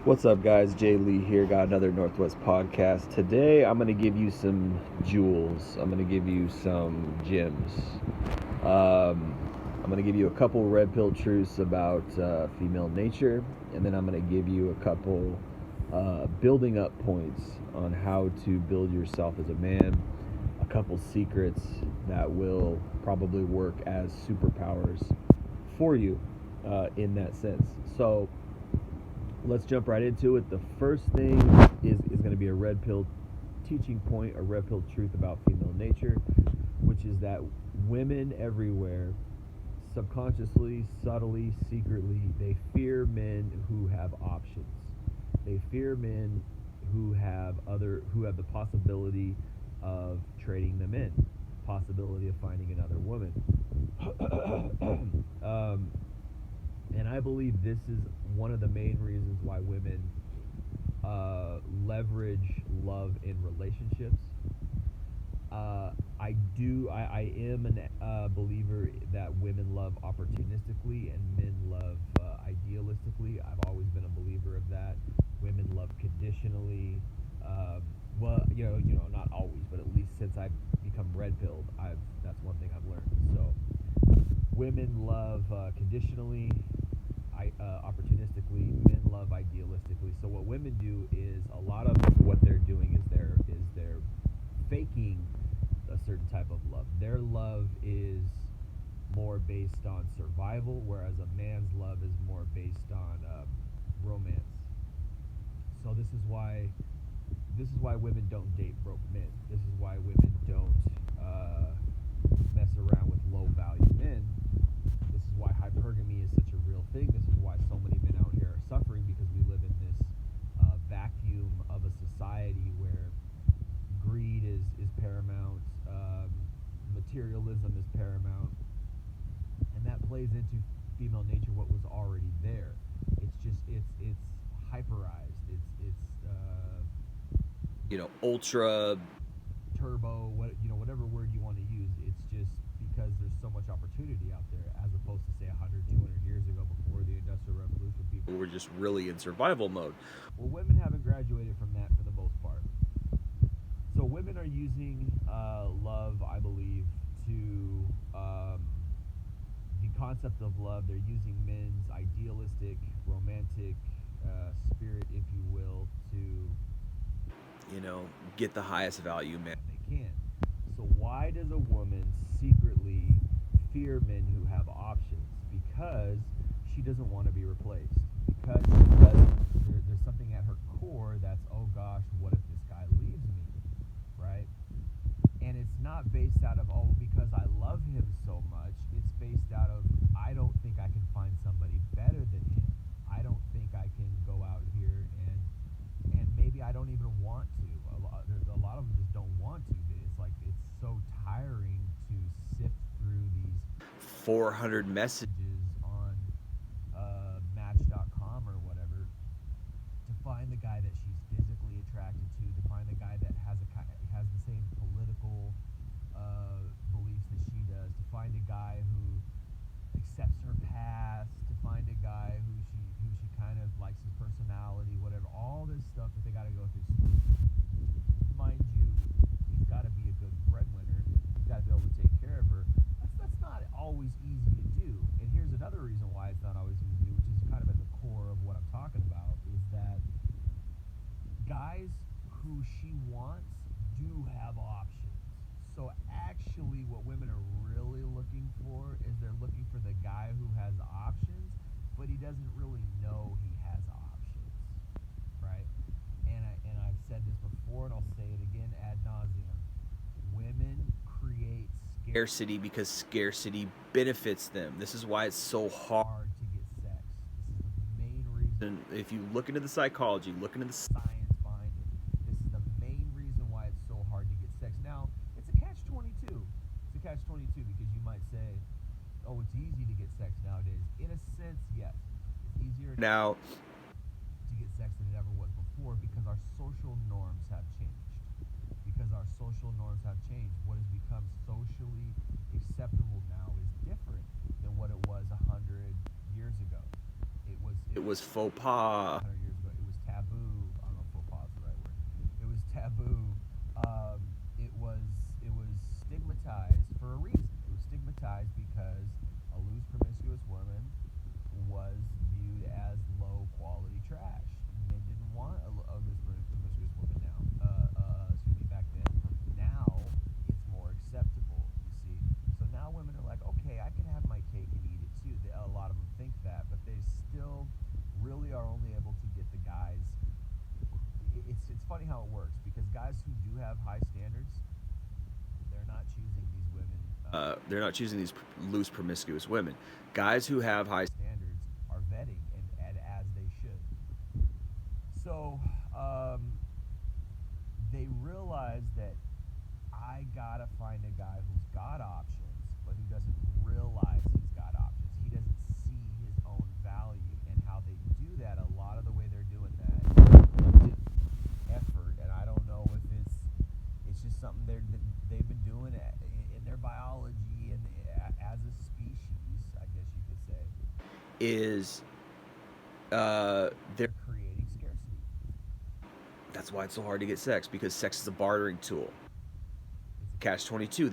What's up, guys? Jay Lee here. Got another Northwest podcast. Today, I'm going to give you some jewels. I'm going to give you some gems. I'm going to give you a couple red pill truths about female nature, and then I'm going to give you a couple building up points on how to build yourself as a man, a couple secrets that will probably work as superpowers for you in that sense. So, let's jump right into it. The first thing is going to be a red pill teaching point, a red pill truth about female nature, which is that women everywhere, subconsciously, subtly, secretly, they fear men who have options. They fear men who have the possibility of trading them in, possibility of finding another woman. um, and I believe this is one of the main reasons why women leverage love in relationships. I am a believer that women love opportunistically and men love idealistically. I've always been a believer of that. Women love conditionally. Not always, but at least since I've become red pilled, that's one thing I've learned. So, women love conditionally, opportunistically. Men love idealistically. So what women do is a lot of what they're doing is they're faking a certain type of love. Their love is more based on survival, whereas a man's love is more based on romance. So this is why women don't date broke men. This is why women don't mess around with low value men. This is why hypergamy is such a real thing. This is why so many men out here are suffering, because we live in this vacuum of a society where greed is paramount, materialism is paramount, and that plays into female nature, what was already there. It's hyperized. It's ultra turbo, whatever word you want to use. It's just because there's so much opportunity out there, as opposed to say 100, 200 years ago, before the Industrial Revolution, people were just really in survival mode. Well, women haven't graduated from that for the most part. So women are using love, I believe, to the concept of love. They're using men's idealistic, romantic spirit, if you will, to get the highest value man they can. So why does a woman secretly fear men who have options? Because she doesn't want to be replaced. Because there's something at her core that's, oh gosh, what if this guy leaves me, right? And it's not based out of, oh, because I love him so much. It's based out of, I don't think I can find somebody better than him. I don't think I can go out here and maybe I don't even want to. A lot of them just don't want to. It's like, it's so tiring to sift through these 400 messages on Match.com or whatever to find the guy that she's physically attracted to find the guy that has the same political beliefs that she does, to find a guy who accepts her past, to find a guy who she kind of likes his personality, whatever. All this stuff that they got to go through. Mind you, he's got to be a good breadwinner. He's got to be able to take care of her. That's not always easy to do. And here's another reason why it's not always easy to do, which is kind of at the core of what I'm talking about, is that guys who she wants do have options. So actually what women are really looking for is they're looking for the guy who has options, but he doesn't really know he has options, right? And I've said this before, and I'll say it again ad nauseum. Women create scarcity because scarcity benefits them. This is why it's so hard to get sex. This is the main reason. If you look into the psychology, look into the science behind it, this is the main reason why it's so hard to get sex. Now, it's a catch-22. It's a catch-22 because you might say, oh, it's easy to get sex nowadays. In a sense, yes. It's easier now to get sex than it ever was before, because our social norms have changed. Because our social norms have changed. What has become socially acceptable now is different than what it was 100 years ago. It was faux pas 100 years ago. It was taboo. Um, it was it was stigmatized for a reason. It was stigmatized because a loose, promiscuous woman was viewed as low quality trash. Men didn't want a loose, promiscuous woman now. Excuse me, back then. Now it's more acceptable. You see, so now women are like, okay, I can have my cake and eat it too. A lot of them think that, but they still really are only able to get the guys. It's funny how it works because guys who do have high standards, they're not choosing these women. They're not choosing these loose, promiscuous women. Guys who have high standards are vetting and as they should. So they realize that I gotta find a guy who's got options, but who doesn't realize he's got options. He doesn't see his own value, and how they do that. A lot of the way they're doing that is effort, and I don't know if it's just something they've been doing in their biology and as a species, I guess you could say, is they're creating scarcity. That's why it's so hard to get sex, because sex is a bartering tool. It's a catch 22.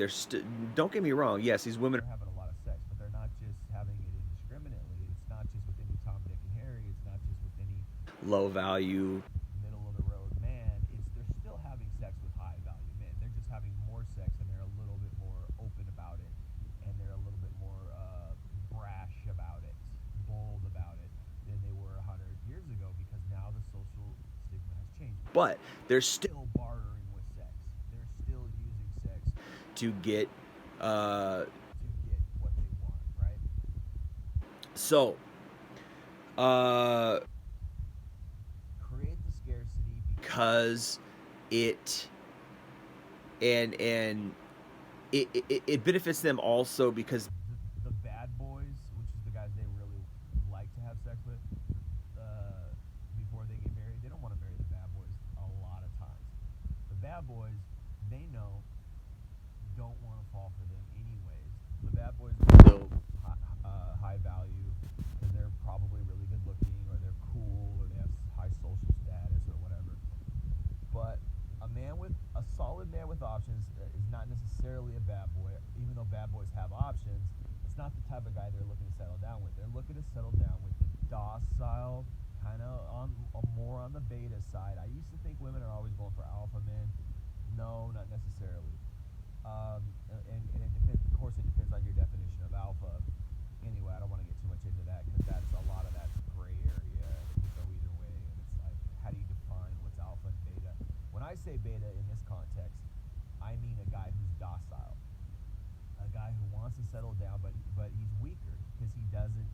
Don't get me wrong. Yes, these women are having a lot of sex, but they're not just having it indiscriminately. It's not just with any Tom, Dick, and Harry. It's not just with any low value, middle of the road man. They're still having sex with high value men. They're just having more sex, and they're a little bit more open about it, and they're a little bit more brash about it, bold about it than they were 100 years ago, because now the social stigma has changed. But they're still bartering with sex. They're still using sex to get what they want, right? So, create the scarcity because it and it benefits them also, because the bad boys, which is the guys they really like to have sex with, before they get married, they don't want to marry the bad boys a lot of times. The bad boys, they know, don't want to fall for them anyways. The bad boys are still high value because they're probably really good looking, or they're cool, or they have high social status, or whatever. But a solid man with options is not necessarily a bad boy. Even though bad boys have options, it's not the type of guy they're looking to settle down with. They're looking to settle down with the docile, kind of more on the beta side. I used to think women are always going for alpha men. No, not necessarily. And it depends. Of course, it depends on your definition of alpha. Anyway, I don't want to get too much into that, because a lot of that's gray area. It can go either way, and it's like, how do you define what's alpha and beta? When I say beta in this context, I mean a guy who's docile, a guy who wants to settle down, but he's weaker because he doesn't.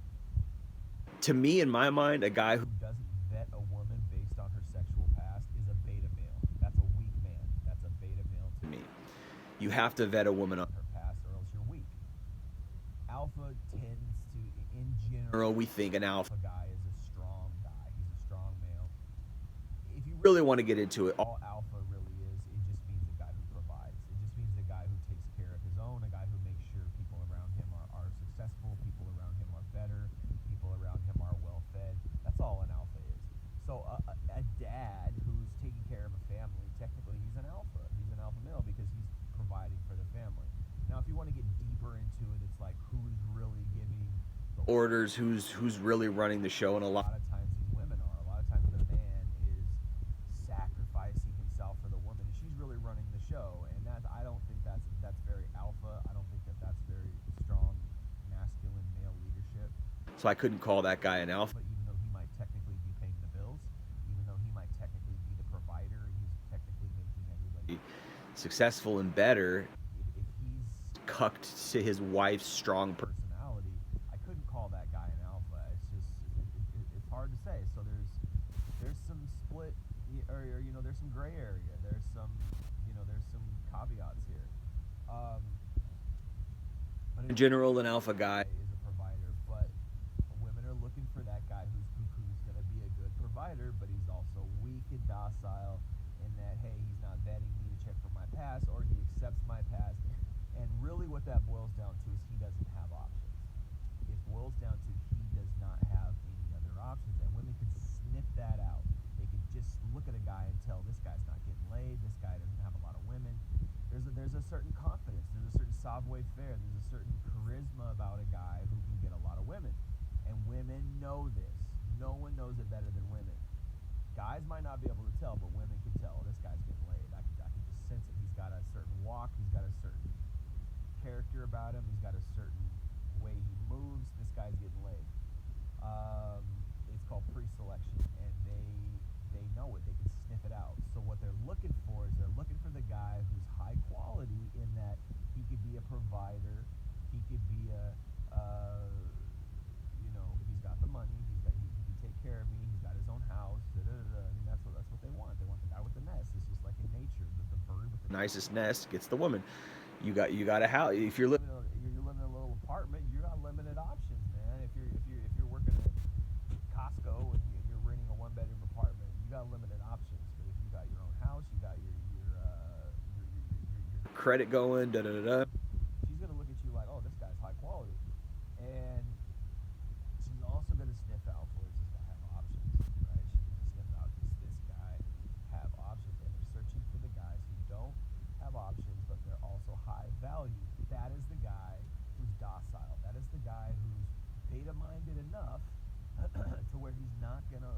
To me, in my mind, a guy who doesn't vet a woman based on her sexual past is a beta male. That's a weak man. That's a beta male to me. You have to vet a woman on her past, or else you're weak. Alpha tends to, in general, we think an alpha guy is a strong guy. He's a strong male. If you really want to get into it, all alpha really is, it just means a guy who provides. It just means a guy who takes care of his own, a guy who makes sure people around him are successful, people around him are better, people around him are well fed. That's all an alpha is. So a dad who's taking care of a family, technically he's an alpha. He's an alpha male because he's providing for the family. Now, if you want to get deeper into it, it's like, who's really giving the orders, who's really running the show, and a lot of times these women are. A lot of times the man is sacrificing himself for the woman, and she's really running the show. And I don't think that's very alpha. I don't think that's very strong masculine male leadership. So I couldn't call that guy an alpha, even though he might technically be paying the bills, even though he might technically be the provider, and he's technically making everybody successful and better. If he's cucked to his wife's strong personality, I couldn't call that guy an alpha. It's just it's hard to say. So there's some split, or there's some gray area. There's some caveats here. But in general, an alpha guy is a provider, but women are looking for that guy who's going to be a good provider, but he's also weak and docile, in that, hey, he's not vetting me to check for my past, or he accepts my past. And really what that boils down to is he doesn't have options. It boils down to he does not have any other options, and women can sniff that out. They can just look at a guy and tell, this guy's not getting laid. laid. This guy doesn't have a lot of women. There's a certain confidence. There's a certain savoir-faire. There's a certain charisma about a guy who can get a lot of women, and women know this. No one knows it better than women. Guys might not be able to tell, but women can tell. This guy's getting laid. I can just sense it. He's got a certain walk. He's got a certain character about him. He's got a certain way he moves. This guy's getting laid. It's called pre-selection, and they know it. They can sniff it out. So what they're looking for is they're looking for the guy who's high quality in that he could be a provider. He could be he's got the money. He can take care of me. He's got his own house. Da, da, da, da. I mean, that's what they want. They want the guy with the nest. It's just like in nature, the bird with the nicest nest gets the woman. You got a house. If you're living in a little apartment, you got limited options, man. If you're working at Costco and you're renting a one-bedroom apartment, you got limited options. But if you got your own house, you got your credit going, da da da da. She's gonna look at you like, oh, this guy's high quality, and she's also gonna sniff out for does this guy have options, right? She's gonna sniff out does this guy have options, and they're searching for the guys who don't have options, but they're also high value. That is the guy who's docile. That is the guy who's beta-minded enough to where he's not gonna,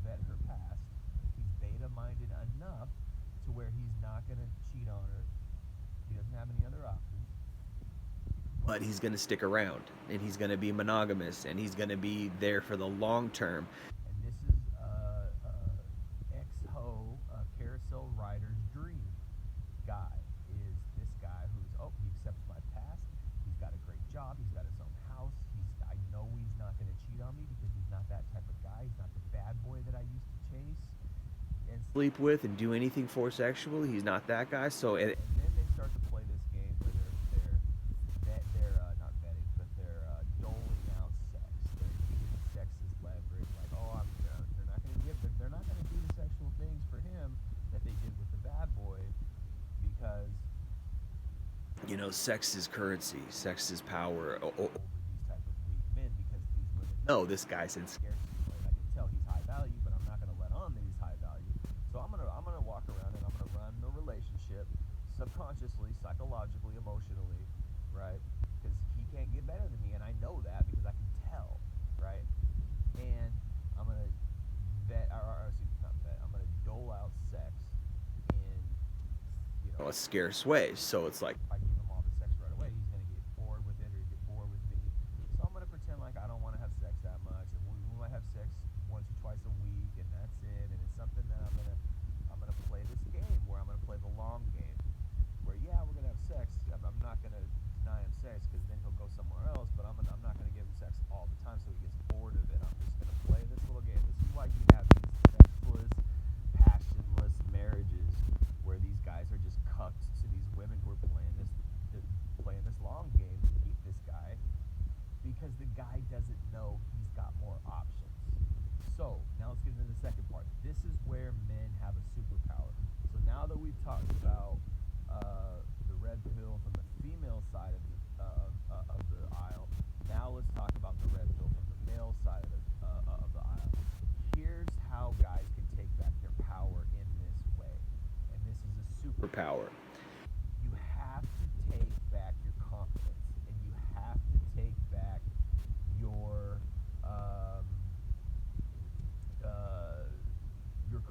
vet her past. He's beta-minded enough to where he's not gonna cheat on her. He doesn't have any other options. But he's gonna stick around, and he's gonna be monogamous, and he's gonna be there for the long term. And this is ex-ho carousel rider's dream guy. Is this guy who's he accepts my past. He's got a great job. He's got his own house. I know he's not going to cheat on me because he's not that type of guy. He's not the bad boy that I used to chase and sleep with and do anything for sexually. He's not that guy. So and then they start to play this game where they're not vetting, but they're doling out sex. They're using sex as leverage. Like, oh, they're not going to do the sexual things for him that they did with the bad boy because sex is currency, sex is power over these type of weak men because these women know this guy's in scarcity mode. I can tell he's high value, but I'm not going to let on that he's high value. So I'm gonna walk around and I'm gonna run the relationship subconsciously, psychologically, emotionally, right? Because he can't get better than me, and I know that because I can tell, right? And I'm gonna I'm gonna dole out sex in a scarce way. So it's like if I give him all the sex right away, he's gonna get bored with it or get bored with me. So I'm gonna pretend like I don't want to have sex that much, and we might have sex once or twice a week, and that's it. And it's something that I'm gonna play this game where I'm gonna play the long game, where we're gonna have sex. I'm not gonna deny him sex because then he'll go somewhere else. But I'm not gonna give him sex all the time so he gets bored of it. I'm just gonna play this little game. This is why you have these sexless, passionless marriages where these guys are just cucked to these women who are playing this long game to keep this guy because the guy doesn't know he's got more options. So now let's get into the second part. This is where men have a superpower. So now that we've talked about the red pill from the female side of the aisle, now let's talk about the red pill from the male side of the aisle. Here's how guys can take back their power in this way, and this is a superpower. You have to take back your confidence, and you have to take back your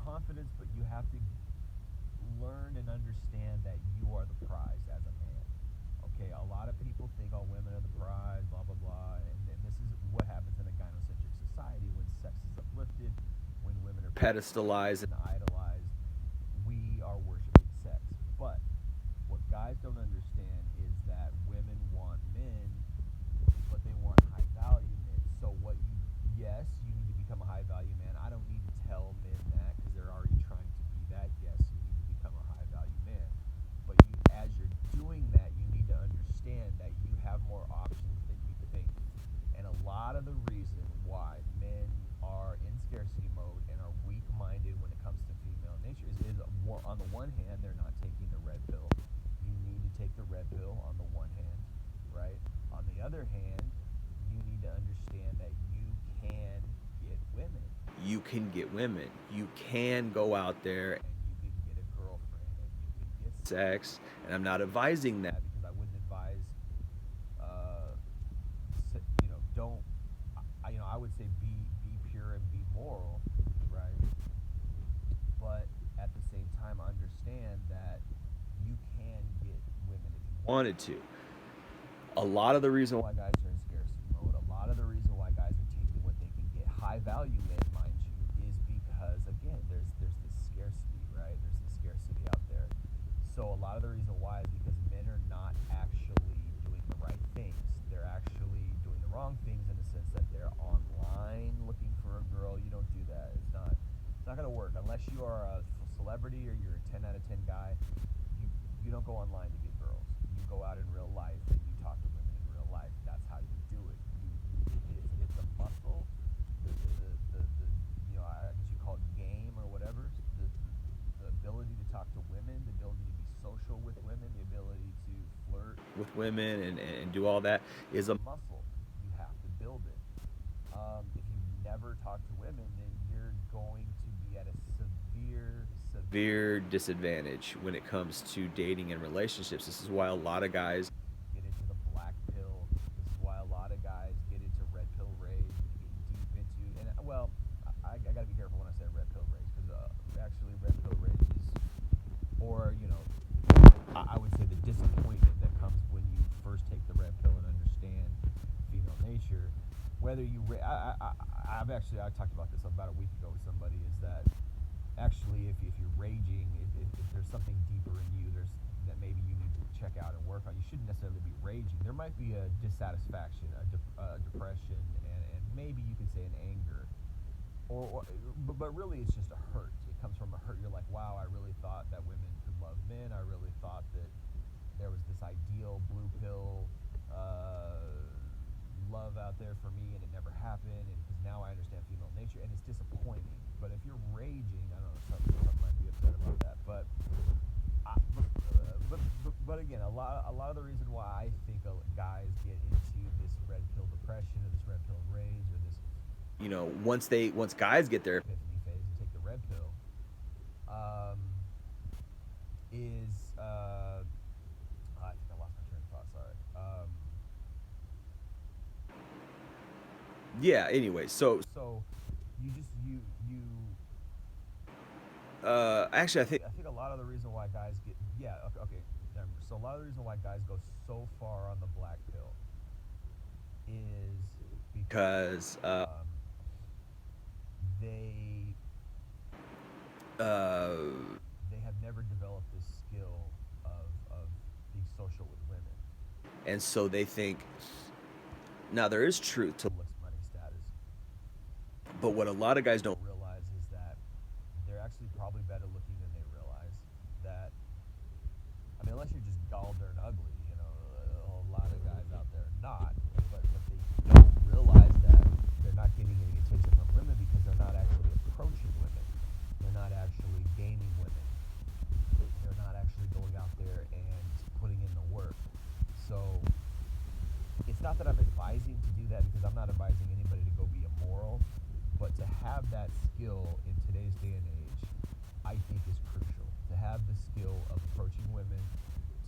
confidence, but you have to learn and understand that you are the prize as a man. Okay, a lot of people think, oh, women are the prize, blah, blah, blah, and this is what happens in a gynocentric society when sex is uplifted, when women are pedestalized and idolized, we are worshiping sex. But what guys don't understand is that women want men, but they want high value men. So yes, you need to become a high value man. I don't need to tell men that because they're already trying to be that. Yes, you need to become a high value man. But as you're doing that, you need to understand that you have more options than you think. And a lot of the reason why men are in scarcity mode and are weak-minded when it comes to female nature is on the one hand, they're not taking the red pill. You need to take the red pill on the one hand, right? On the other hand, you need to understand that you can get women. You can get women. You can go out there and you can get sex, and I'm not advising that because I wouldn't advise, uh, don't, I would say be pure and be moral, right? But at the same time, understand that you can get women if you wanted to. A lot of the reason why guys are in scarcity mode, a lot of the reason why guys are taking what they can get, high value men, mind you, is because again, there's this scarcity, right? There's this scarcity out there. So a lot of the reason why is because men are not actually doing the right things. They're actually doing the wrong things in the sense that they're online looking for a girl. You don't do that. It's not gonna work unless you are a celebrity or you're a 10 out of 10 guy. You don't go online to get girls. You go out in real life and you talk to women in real life. That's how you do it. It's a muscle. I guess you call it game or whatever. The ability to talk to women, the ability to be social with women, the ability to flirt with women and do all that is a muscle. You have to build it. If you never talk to women, then you're going to be at a severe disadvantage when it comes to dating and relationships. This is why a lot of guys get into the black pill. This is why a lot of guys get into red pill rage and get deep into. And well, I got to be careful when I say red pill rage because actually red pill rage is, or I would say the disappointment that comes when you first take the red pill and understand female nature. Whether you, I talked about this about a week ago with somebody. Is that actually if you're raging, if there's something deeper in you, that maybe you need to check out and work on. You shouldn't necessarily be raging. There might be a dissatisfaction, a depression, and maybe you could say an anger, but really it's just a hurt. It comes from a hurt. You're like, wow, I really thought that women could love men. I really thought that there was this ideal blue pill love out there for me, and it never happened. And because now I understand female nature, and it's disappointing. But if you're raging, I don't know, some might be upset about that. But again, a lot of the reason why I think guys get into this red pill depression or this red pill rage or this, once guys get their epiphany phase and take the red pill, is I think I lost my train of thought. Sorry. Yeah. Anyway, so you just you actually I think a lot of the reason why guys get okay. So a lot of the reason why guys go so far on the black pill is because they they have never developed this skill of being social with women, and so they think now there is truth to looks, money, status, but what a lot of guys don't realize is that they're actually probably better looking than they realize. That I mean, unless you're just gall darn ugly, a lot of guys out there are not, but they don't realize that they're not getting any attention from women because they're not actually approaching women. They're not actually gaining women. They're not actually going out there and putting in the work. So it's not that I'm advising to do that because I'm not advising anybody to go be immoral, but to have that skill in today's day and age, I think is crucial. To have the skill of approaching women,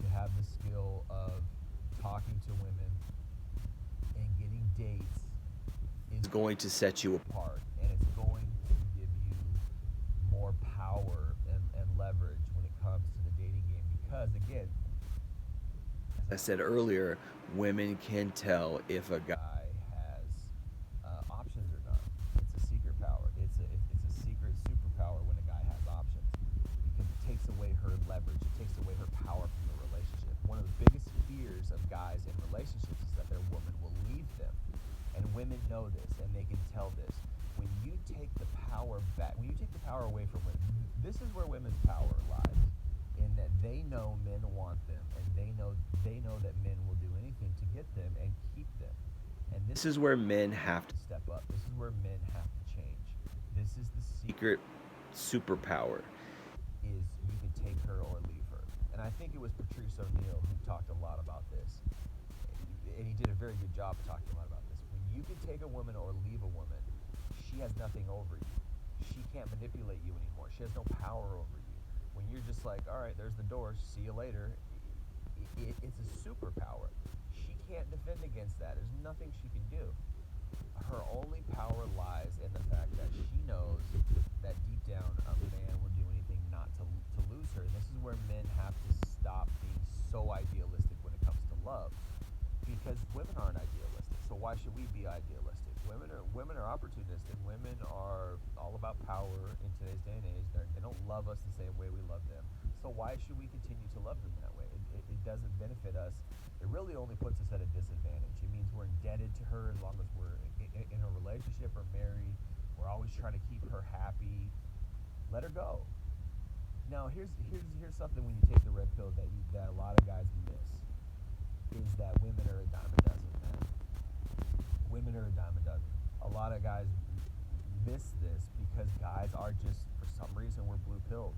to have the skill of talking to women and getting dates is going to set you apart, and it's going to give you more power and leverage when it comes to the dating game because, again, as I said earlier, women can tell if a guy has options or not. It's a secret power. It's a secret superpower when a guy has options because it takes away her leverage. It takes away her power from the relationship. One of the biggest fears of guys in relationships is that their woman will leave them, and women know this and they can tell this. When you take the power back, when you take the power away from women, this is where women's power lies. In that they know men want them, and they know that men will do anything to get them and keep them. And this is where men have to step up. This is where men have to change. This is the secret superpower. Is you can take her or leave her. And I think it was Patrice O'Neal who talked a lot about this, and he did a very good job talking a lot about this. When you can take a woman or leave a woman, she has nothing over you. She can't manipulate you anymore. She has no power over you. When you're just like, all right, there's the door, see you later, it's a superpower. She can't defend against that. There's nothing she can do. Her only power lies in the fact that she knows that deep down a man will do anything not to lose her. And this is where men have to stop being so idealistic when it comes to love, because women aren't idealistic. So why should we be idealistic? Women are opportunistic. Women are all about power in today's day and age. They don't love us the same way we love them. So why should we continue to love them that way? It doesn't benefit us. It really only puts us at a disadvantage. It means we're indebted to her as long as we're in a relationship or married. We're always trying to keep her happy. Let her go. Now here's something when you take the red pill that a lot of guys miss, is that women are a dime a dozen, man. Women are a dime a dozen. A lot of guys miss this because guys are just, for some reason, we're blue pilled.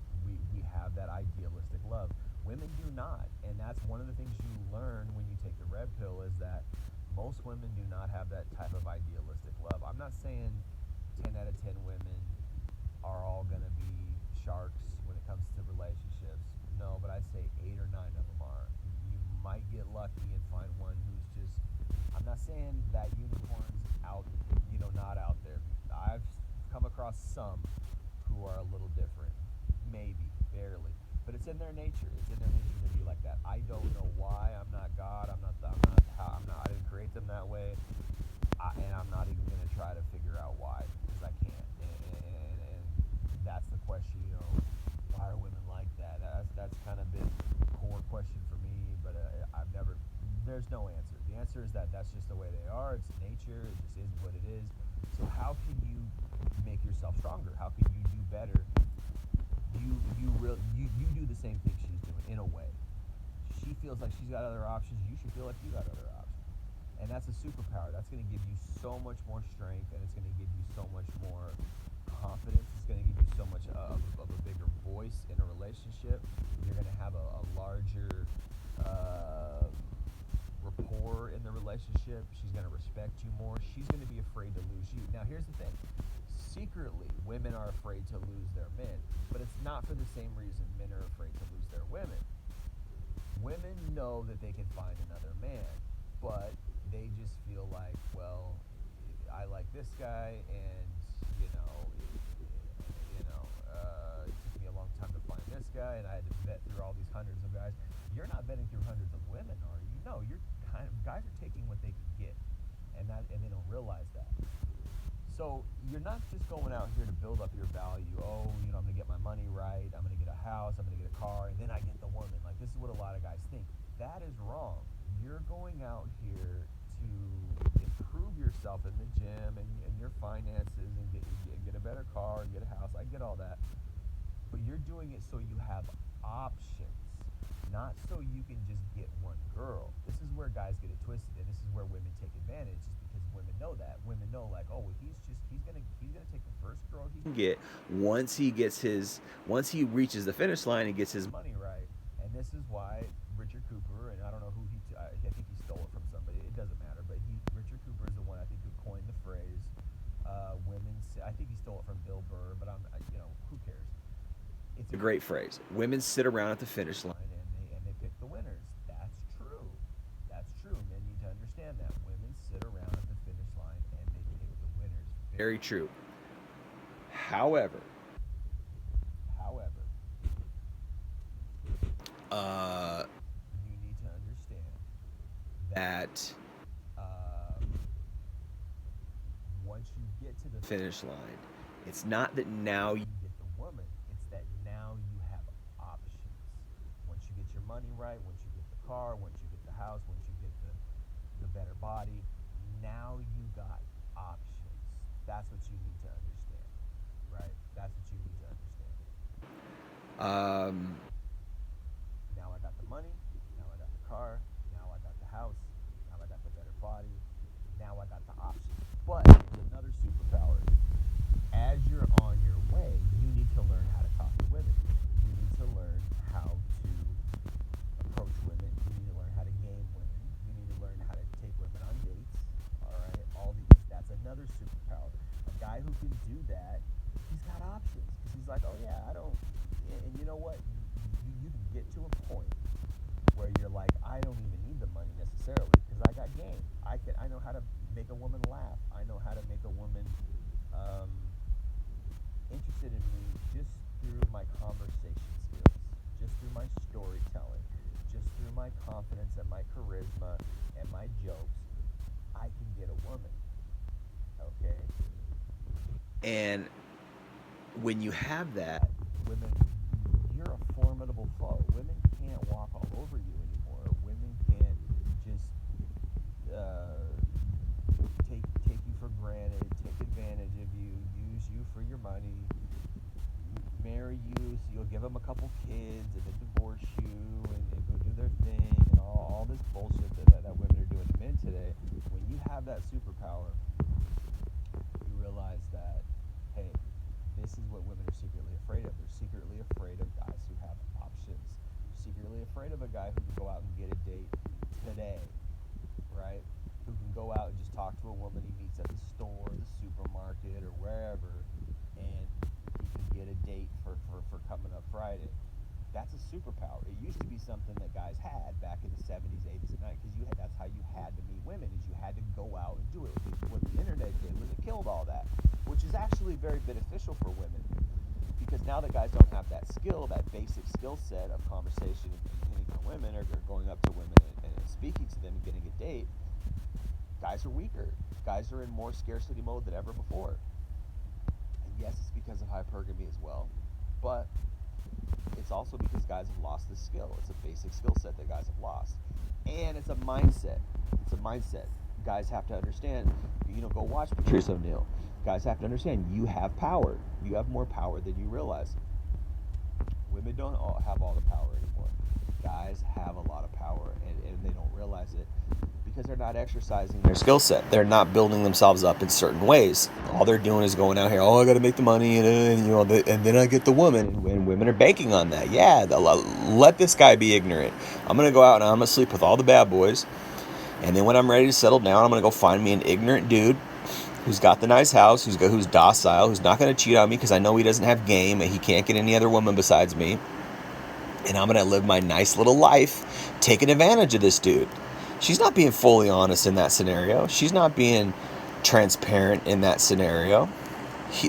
We have that idealistic love. Women do not, and that's one of the things you learn when you take the red pill, is that most women do not have that type of idealistic love. I'm not saying 10 out of 10 women are all going to be sharks when it comes to relationships. No, but I'd say 8 or 9 of them are. You might get lucky and find one who's just, I'm not saying that unicorn's out, not out there. I've come across some who are a little different, maybe, barely. But it's in their nature. It's in their nature to be like that. I don't know why. I'm not God. I didn't create them that way. And I'm not even going to try to figure out why, because I can't. And that's the question, why are women like that? That's kind of been a core question for me, but there's no answer. The answer is that that's just the way they are. It's nature. It just is what it is. So how can you make yourself stronger? How can you do better? You do the same thing she's doing in a way. She feels like she's got other options. You should feel like you got other options. And that's a superpower. That's going to give you so much more strength, and it's going to give you so much more confidence. It's going to give you so much of a bigger voice in a relationship. You're going to have a larger rapport in the relationship. She's going to respect you more. She's going to be afraid to lose you. Now, here's the thing. Secretly, women are afraid to lose their men, but it's not for the same reason men are afraid to lose their women. Women know that they can find another man, but they just feel like, well, I like this guy, and it took me a long time to find this guy, and I had to vet through all these hundreds of guys. You're not vetting through hundreds of women, are you? No, guys are taking what they can get, and they don't realize that. So you're not just going out here to build up your value. Oh, I'm going to get my money right. I'm going to get a house. I'm going to get a car, and then I get the woman. Like, this is what a lot of guys think. That is wrong. You're going out here to improve yourself in the gym and your finances and get a better car and get a house. I get all that. But you're doing it so you have options, not so you can just get one girl. This is where guys get it twisted, and this is where women take advantage, is because women know that. Women know, like, oh, well, he's gonna take the first girl he can get once he reaches the finish line and gets his money right. And this is why Richard Cooper, and I don't know who I think he stole it from somebody. It doesn't matter, but Richard Cooper is the one, I think, who coined the phrase I think he stole it from Bill Burr, but who cares? It's a great phrase. Women sit around at the finish line and they pick the winners. That's true. That's true. Men need to understand that. Women sit around at the finish line and they pick the winners. Very true. However, you need to understand that once you get to the finish line, it's not that now you get the woman, it's that now you have options. Once you get your money right, once you get the car, once you get the house, once you get the better body, now you got options. That's what you need to understand, right? That's what you need to understand. Now I got the money, now I got the car, now I got the house, now I got the better body, now I got the options. But there's another superpower. As you're on your way, you need to learn how to talk to women. You need to learn how to approach women. You need to learn how to game women. You need to learn how to take women on dates. All right, that's another superpower. A guy who can do that, he's got options, because he's like, oh yeah, I don't. And you know what? You can get to a point where you're like, I don't even need the money necessarily because I got game. I know how to make a woman laugh. I know how to make a woman um, interested in me just through my conversation skills, just through my storytelling, just through my confidence and my charisma and my jokes. I can get a woman. Okay. And when you have that, women, you're a formidable foe. Women can't walk all over you anymore. Women can't just take you for granted, take advantage of you, use you for your money, marry you so you'll give them a couple kids and then divorce you and go do their thing and all this bullshit that women are doing to men today. When you have that superpower, you realize that, hey, this is what women are secretly afraid of. They're secretly afraid of guys who have options. They're secretly afraid of a guy who can go out and get a date today, right? Who can go out and just talk to a woman he meets at the store, the supermarket, or wherever, and he can get a date for coming up Friday. That's a superpower. It used to be something that guys had back in the 70s, 80s, and 90s, because that's how you had to meet women, is you had to go out and do it. What the internet did was it killed all that, which is actually very beneficial for women, because now that guys don't have that skill, that basic skill set of conversation and hitting on women, or going up to women and speaking to them and getting a date, guys are weaker. Guys are in more scarcity mode than ever before. And yes, it's because of hypergamy as well, but it's also because guys have lost this skill. It's a basic skill set that guys have lost. And it's a mindset. It's a mindset. Guys have to understand, go watch Patrice O'Neal. Guys have to understand, you have power. You have more power than you realize. Women don't have all the power anymore. Guys have a lot of power, and they don't realize it because they're not exercising their skill set. They're not building themselves up in certain ways. All they're doing is going out here, I got to make the money, and then I get the woman. And women are banking on that. Yeah, let this guy be ignorant. I'm going to go out and I'm going to sleep with all the bad boys. And then when I'm ready to settle down, I'm going to go find me an ignorant dude who's got the nice house, who's docile, who's not going to cheat on me because I know he doesn't have game and he can't get any other woman besides me. And I'm going to live my nice little life taking advantage of this dude. She's not being fully honest in that scenario. She's not being transparent in that scenario.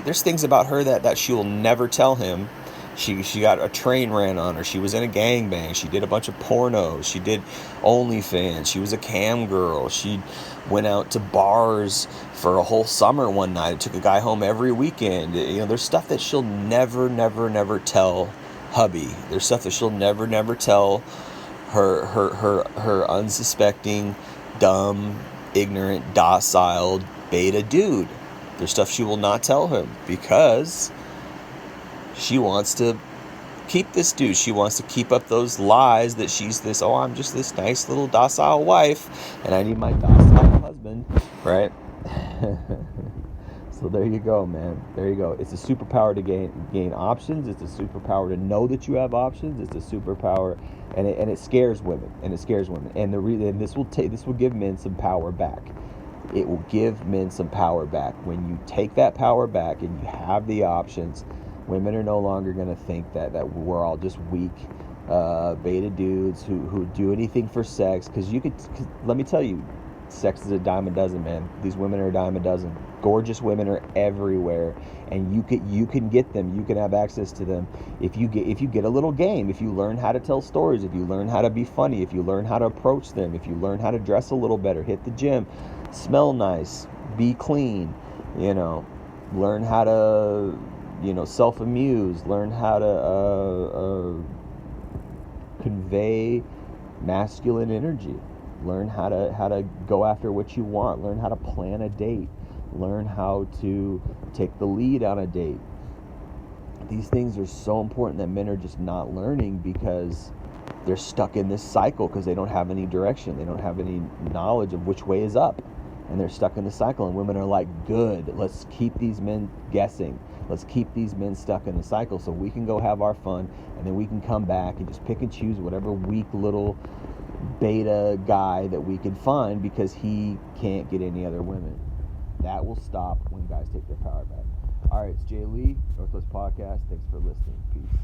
There's things about her that she will never tell him. She got a train ran on her. She was in a gangbang. She did a bunch of pornos. She did OnlyFans. She was a cam girl. She went out to bars for a whole summer one night and took a guy home every weekend. There's stuff that she'll never tell hubby. There's stuff that she'll never tell her unsuspecting, dumb, ignorant, docile beta dude. There's stuff she will not tell him because she wants to keep this dude. She wants to keep up those lies that she's this, I'm just this nice little docile wife and I need my docile husband, right? So there you go, man. There you go. It's a superpower to gain options. It's a superpower to know that you have options. It's a superpower, and it scares women. And this will give men some power back. It will give men some power back. When you take that power back and you have the options, women are no longer going to think that we're all just weak beta dudes who do anything for sex. Because let me tell you, sex is a dime a dozen, man. These women are a dime a dozen. Gorgeous women are everywhere, and you can get them. You can have access to them if you get a little game. If you learn how to tell stories, if you learn how to be funny, if you learn how to approach them, if you learn how to dress a little better, hit the gym, smell nice, be clean, learn how to self-amuse, learn how to convey masculine energy. Learn how to go after what you want. Learn how to plan a date. Learn how to take the lead on a date. These things are so important that men are just not learning because they're stuck in this cycle because they don't have any direction. They don't have any knowledge of which way is up. And they're stuck in the cycle. And women are like, good, let's keep these men guessing. Let's keep these men stuck in the cycle so we can go have our fun and then we can come back and just pick and choose whatever weak little beta guy that we can find because he can't get any other women. That will stop when guys take their power back. All right, it's Jay Lee, Northwest Podcast. Thanks for listening. Peace.